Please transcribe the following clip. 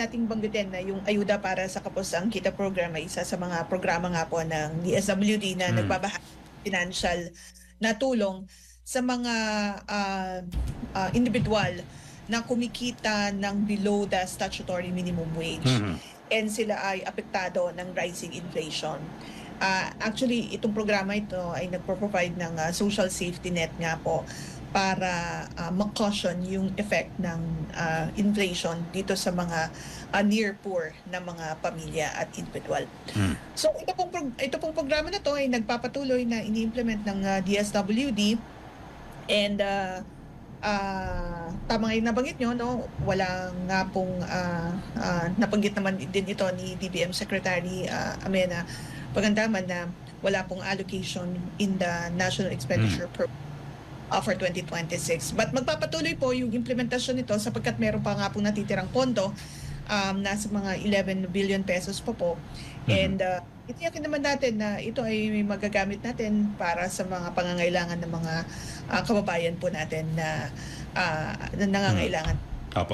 nating banggitin na yung ayuda para sa Kapuasang Kita program ay isa sa mga programa nga po ng DSWD na nagbabahagi ng financial na tulong sa mga individual na kumikita ng below the statutory minimum wage. And sila ay apektado ng rising inflation. Actually, itong programa ito ay nagpo-provide ng social safety net nga po para ma-cushion yung effect ng inflation dito sa mga near poor na mga pamilya at individual. So ito pong programa na to ay nagpapatuloy na ini-implement ng DSWD, and tama yung nabanggit nyo, no? Wala nga pong nabanggit naman din ito ni DBM Secretary Amena Pagandaman na wala pong allocation in the National Expenditure Program for 2026. But magpapatuloy po yung implementasyon nito sapagkat meron pa nga pong natitirang pondo, nasa mga 11 billion pesos pa po. And itiyakin naman natin na ito ay magagamit natin para sa mga pangangailangan ng mga kababayan po natin na nangangailangan